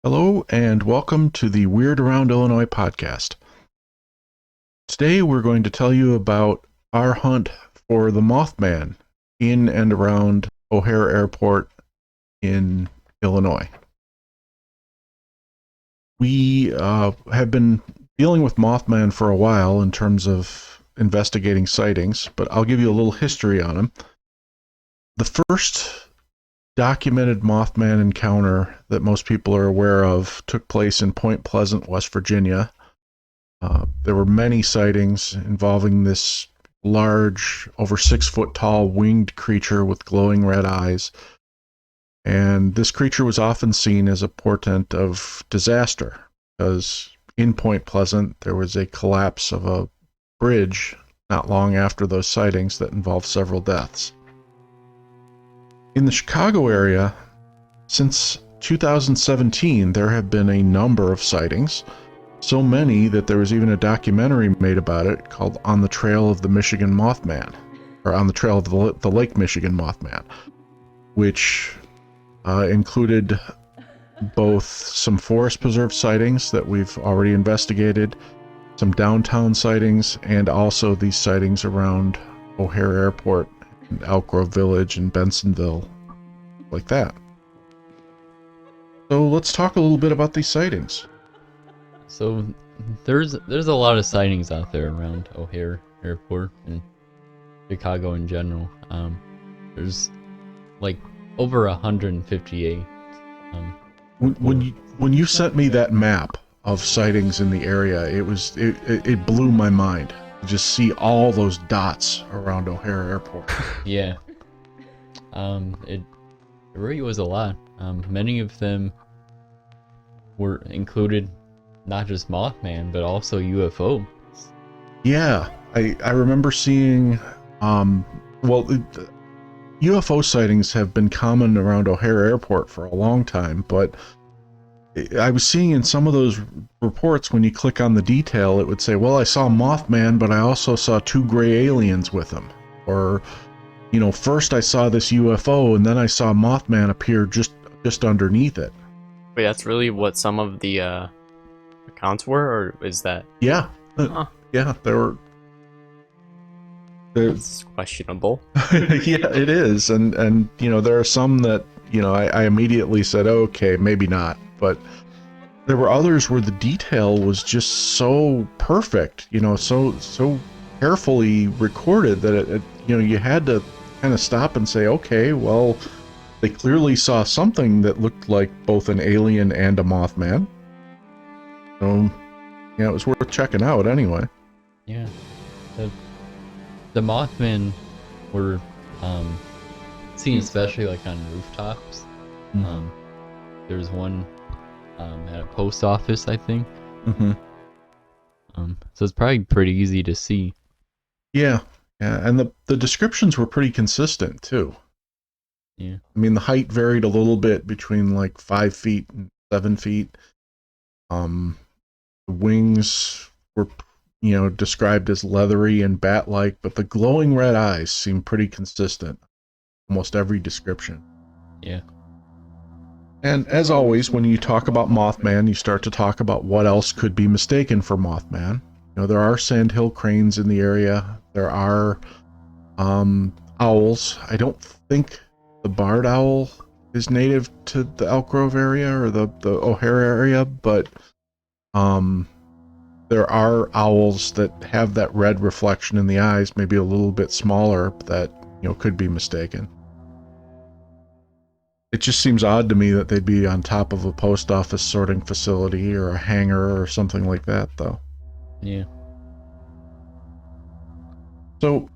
Hello and welcome to the Weird Around Illinois podcast. Today we're going to tell you about our hunt for the Mothman in and around O'Hare Airport in Illinois. We have been dealing with Mothman for a while in terms of investigating sightings, but I'll give you a little history on him. The first documented Mothman encounter that most people are aware of took place in Point Pleasant, West Virginia. There were many sightings involving this large, over 6 foot tall winged creature with glowing red eyes. And this creature was often seen as a portent of disaster, because in Point Pleasant there was a collapse of a bridge not long after those sightings that involved several deaths. In the Chicago area, since 2017, there have been a number of sightings, so many that there was even a documentary made about it called On the Trail of the Michigan Mothman, or On the Trail of the Lake Michigan Mothman, which included both some forest preserve sightings that we've already investigated, some downtown sightings, and also these sightings around O'Hare Airport, Elk Grove Village, and Bensonville, like that. So let's talk a little bit about these sightings. So there's a lot of sightings out there around O'Hare Airport and Chicago in general. There's like over 158. When you sent me that map of sightings in the area, it blew my mind to just see all those dots around O'Hare Airport. Yeah. It really was a lot. Many of them were included not just Mothman, but also UFO. Yeah, I remember seeing, UFO sightings have been common around O'Hare Airport for a long time, but I was seeing in some of those reports, when you click on the detail, it would say, well, I saw Mothman, but I also saw 2 gray aliens with him. Or, first I saw this UFO, and then I saw Mothman appear just underneath it. Wait, that's really what some of the accounts were, or is that? Yeah. Huh. Yeah, It's questionable. yeah, it is. And there are some that, I immediately said, okay, maybe not. But there were others where the detail was just so perfect, so carefully recorded that it you had to kind of stop and say, okay, well, they clearly saw something that looked like both an alien and a Mothman. So, it was worth checking out anyway. Yeah. The Mothman were seen especially like on rooftops. Mm-hmm. There was one at a post office, I think. Mm-hmm. So it's probably pretty easy to see. Yeah, and the descriptions were pretty consistent too. Yeah. I mean, the height varied a little bit between like 5 feet and 7 feet. The wings were, described as leathery and bat-like, but the glowing red eyes seemed pretty consistent. Almost every description. Yeah. And as always, when you talk about Mothman, you start to talk about what else could be mistaken for Mothman. There are sandhill cranes in the area. There are owls. I don't think the barred owl is native to the Elk Grove area or the O'Hare area, but there are owls that have that red reflection in the eyes, maybe a little bit smaller, that could be mistaken. It just seems odd to me that they'd be on top of a post office sorting facility or a hangar or something like that, though. Yeah. So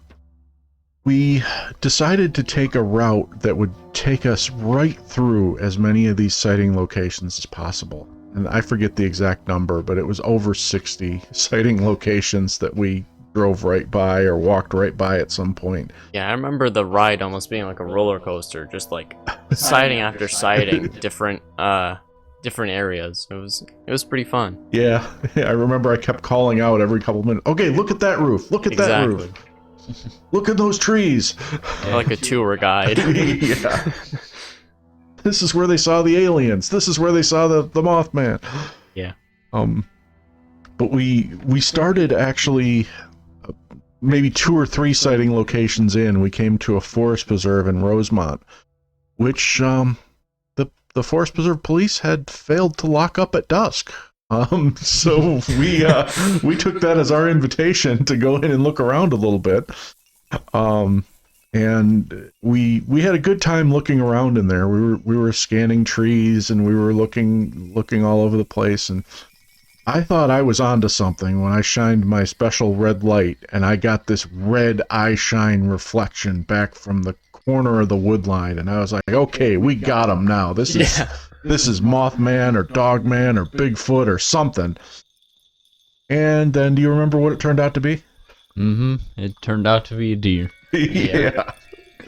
we decided to take a route that would take us right through as many of these sighting locations as possible. And I forget the exact number, but it was over 60 sighting locations that we drove right by or walked right by at some point. Yeah, I remember the ride almost being like a roller coaster, just like sighting after sighting, different areas. It was pretty fun. Yeah, I remember I kept calling out every couple minutes, okay, look at that roof, look at that roof. Look at those trees. Like a tour guide. Yeah. This is where they saw the aliens. This is where they saw the Mothman. Yeah. But we started actually maybe 2 or 3 sighting locations in. We came to a forest preserve in Rosemont, which the forest preserve police had failed to lock up at dusk. So we took that as our invitation to go in and look around a little bit. And we had a good time looking around in there. We were scanning trees and we were looking all over the place, and I thought I was onto something when I shined my special red light and I got this red eye shine reflection back from the corner of the wood line, and I was like, okay, we got him now. This is Mothman or Dogman or Bigfoot or something. And then do you remember what it turned out to be? It turned out to be a deer. Yeah.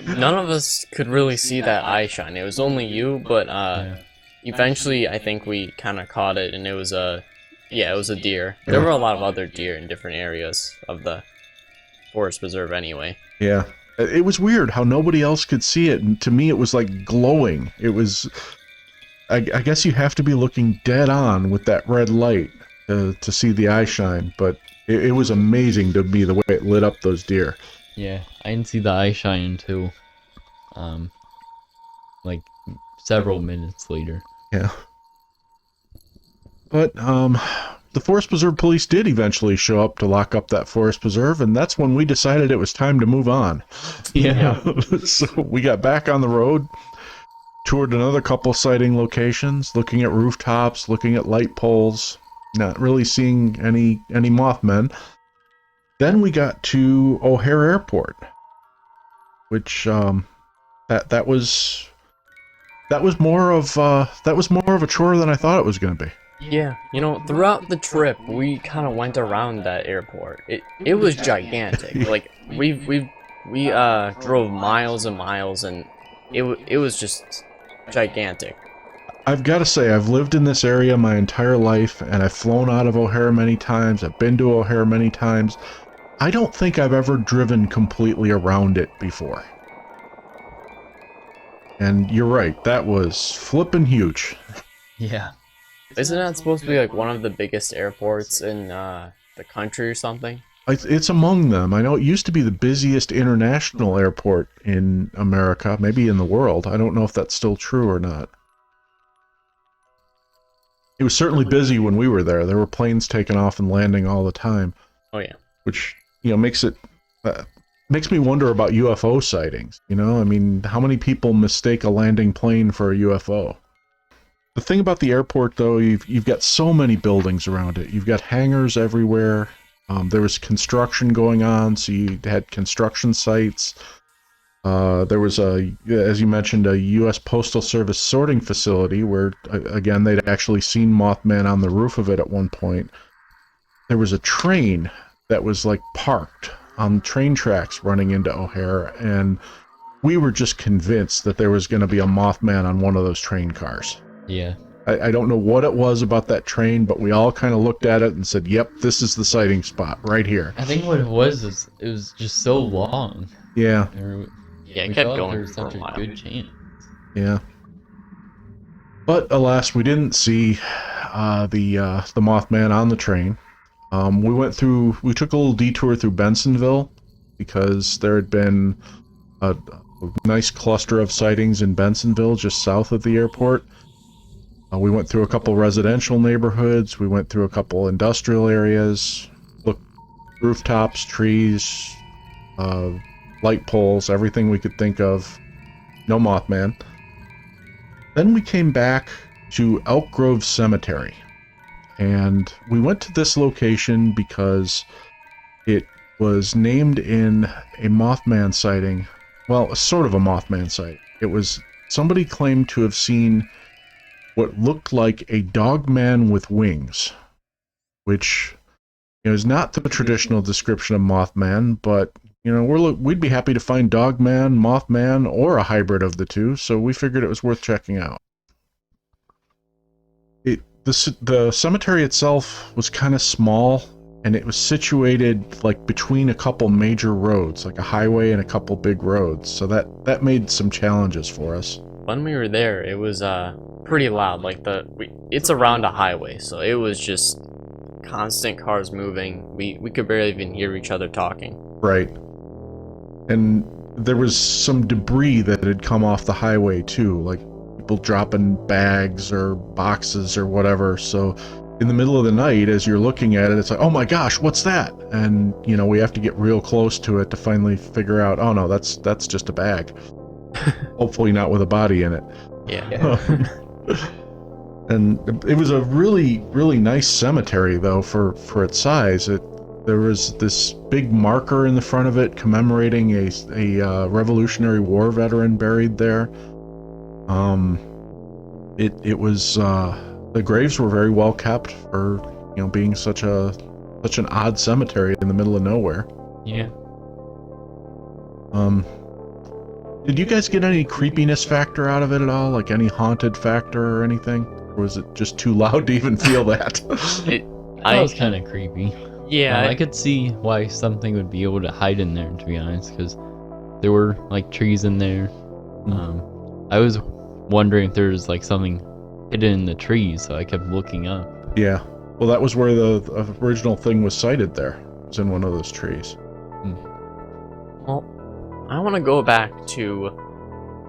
None of us could really see that eye shine. It was only you, but eventually I think we kind of caught it, and it was a deer. There were a lot of other deer in different areas of the forest preserve anyway. Yeah. It was weird how nobody else could see it, and to me it was like glowing. It was, I guess you have to be looking dead on with that red light to see the eye shine, but it was amazing to me the way it lit up those deer. Yeah, I didn't see the eye shine until, like, several minutes later. Yeah. But, the Forest Preserve police did eventually show up to lock up that Forest Preserve, and that's when we decided it was time to move on. Yeah. So we got back on the road, toured another couple sighting locations, looking at rooftops, looking at light poles, not really seeing any Mothmen. Then we got to O'Hare Airport, which that was more of a chore than I thought it was going to be. Yeah, you know, throughout the trip, we kind of went around that airport. It was gigantic. Like we drove miles and miles, and it was just gigantic. I've got to say, I've lived in this area my entire life, and I've flown out of O'Hare many times. I've been to O'Hare many times. I don't think I've ever driven completely around it before. And you're right, that was flippin' huge. Yeah. Isn't that supposed to be like one of the biggest airports in the country or something? It's among them. I know it used to be the busiest international airport in America, maybe in the world. I don't know if that's still true or not. It was certainly busy when we were there. There were planes taking off and landing all the time. Oh yeah. Which, makes me wonder about UFO sightings. I mean, how many people mistake a landing plane for a UFO? The thing about the airport, though, you've got so many buildings around it. You've got hangars everywhere. There was construction going on, so you had construction sites. There was as you mentioned, a U.S. Postal Service sorting facility where, again, they'd actually seen Mothman on the roof of it at one point. There was a train that was like parked on train tracks running into O'Hare, and we were just convinced that there was going to be a Mothman on one of those train cars. Yeah. I don't know what it was about that train, but we all kind of looked at it and said, yep, this is the sighting spot right here. I think what it was is it was just so long. Yeah. Yeah, We it kept thought going there was for a such while. a good chance. Yeah. But alas, we didn't see the Mothman on the train. We took a little detour through Bensonville because there had been a nice cluster of sightings in Bensonville just south of the airport. We went through a couple residential neighborhoods. We went through a couple industrial areas. Looked rooftops, trees, light poles, everything we could think of. No Mothman. Then we came back to Elk Grove Cemetery. And we went to this location because it was named in a Mothman sighting. Well, sort of a Mothman sighting. It was somebody claimed to have seen what looked like a dogman with wings, which is not the traditional description of Mothman, but we'd be happy to find Dogman, Mothman, or a hybrid of the two, so we figured it was worth checking out. The cemetery itself was kind of small, and it was situated like between a couple major roads, like a highway and a couple big roads, so that made some challenges for us. when we were there, it was pretty loud. Like it's around a highway, so it was just constant cars moving. We could barely even hear each other talking. Right. And there was some debris that had come off the highway too, like people dropping bags or boxes or whatever. So in the middle of the night, as you're looking at it, it's like, oh my gosh, what's that? And you know, we have to get real close to it to finally figure out, oh no, that's just a bag. Hopefully not with a body in it. Yeah. And it was a really, really nice cemetery though for its size. There was this big marker in the front of it commemorating a Revolutionary War veteran buried there. It was the graves were very well kept for, you know, being such an odd cemetery in the middle of nowhere. Yeah. Did you guys get any creepiness factor out of it at all? Like any haunted factor or anything? Or was it just too loud to even feel that? That was kind of creepy. Yeah. I could see why something would be able to hide in there, to be honest, because there were like trees in there. I was wondering if there was like something hidden in the trees, so I kept looking up. Yeah. Well, that was where the original thing was sighted there. It was in one of those trees. Well, I want to go back to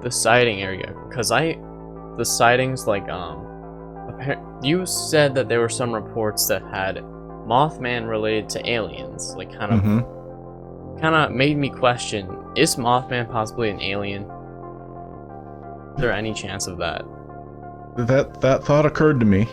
the sighting area, because the sightings, like, you said that there were some reports that had Mothman related to aliens, like kind of made me question, is Mothman possibly an alien? Is there any chance of that? That thought occurred to me,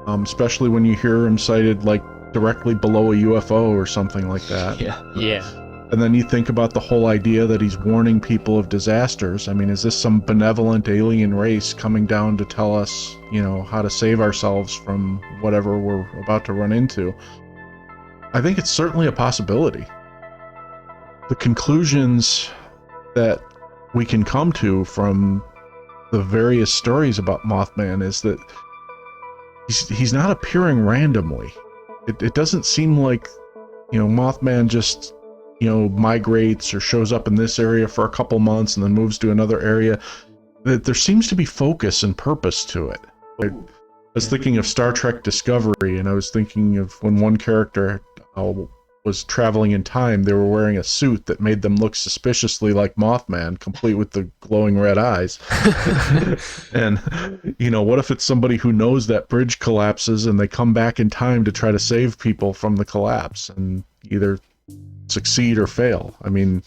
especially when you hear him sighted like directly below a UFO or something like that. Yeah. And then you think about the whole idea that he's warning people of disasters. I mean, is this some benevolent alien race coming down to tell us, you know, how to save ourselves from whatever we're about to run into? I think it's certainly a possibility. The conclusions that we can come to from the various stories about Mothman is that he's not appearing randomly. It doesn't seem like, you know, Mothman just, you know, migrates or shows up in this area for a couple months and then moves to another area. That there seems to be focus and purpose to it. I was thinking of Star Trek Discovery, and I was thinking of when one character was traveling in time, they were wearing a suit that made them look suspiciously like Mothman, complete with the glowing red eyes. And, you know, what if it's somebody who knows that bridge collapses and they come back in time to try to save people from the collapse and either succeed or fail? I mean,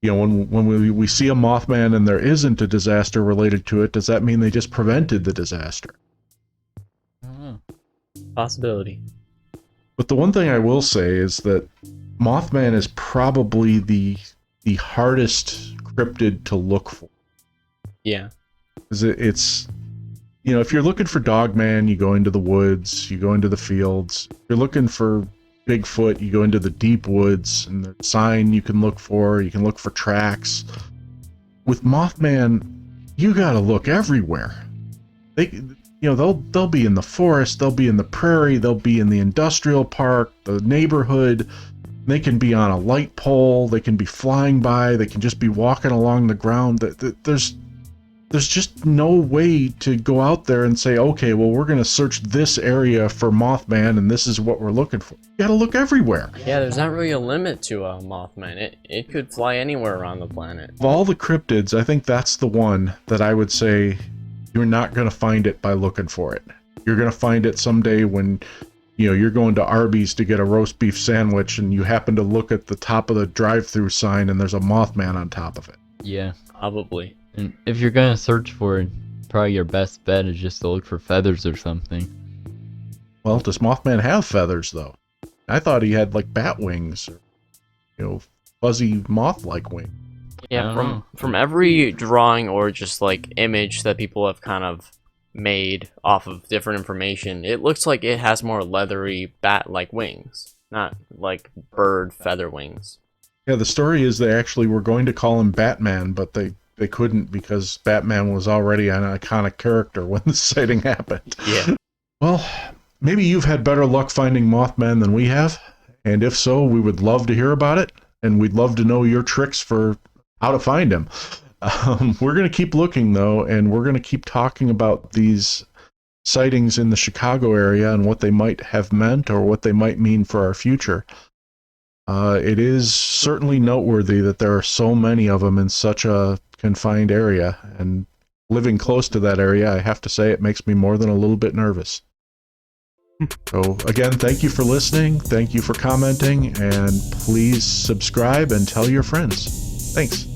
you know, when we see a Mothman and there isn't a disaster related to it, does that mean they just prevented the disaster? I don't know. Possibility. But the one thing I will say is that Mothman is probably the hardest cryptid to look for. Yeah. It's, you know, if you're looking for Dogman, you go into the woods, you go into the fields. If you're looking for Bigfoot, you go into the deep woods, and the sign you can look for tracks. With Mothman, you gotta look everywhere. You know, they'll be in the forest, they'll be in the prairie, they'll be in the industrial park, the neighborhood. They can be on a light pole, they can be flying by, they can just be walking along the ground. There's just no way to go out there and say, okay, well, we're going to search this area for Mothman and this is what we're looking for. You got to look everywhere. Yeah, there's not really a limit to Mothman. It could fly anywhere around the planet. Of all the cryptids, I think that's the one that I would say you're not going to find it by looking for it. You're going to find it someday when, you know, you're going to Arby's to get a roast beef sandwich and you happen to look at the top of the drive-through sign and there's a Mothman on top of it. Yeah. Probably. And if you're gonna search for it, probably your best bet is just to look for feathers or something. Well, does Mothman have feathers, though? I thought he had, like, bat wings or, you know, fuzzy moth-like wings. Yeah, from every drawing or just like image that people have kind of made off of different information, it looks like it has more leathery bat-like wings, not like bird feather wings. Yeah, the story is they actually were going to call him Batman, but they couldn't because Batman was already an iconic character when the sighting happened. Yeah. Well, maybe you've had better luck finding Mothman than we have, and if so, we would love to hear about it, and we'd love to know your tricks for how to find him. We're going to keep looking, though, and we're going to keep talking about these sightings in the Chicago area and what they might have meant or what they might mean for our future. It is certainly noteworthy that there are so many of them in such a confined area, and living close to that area, I have to say, it makes me more than a little bit nervous. So again, thank you for listening, thank you for commenting, and please subscribe and tell your friends. Thanks.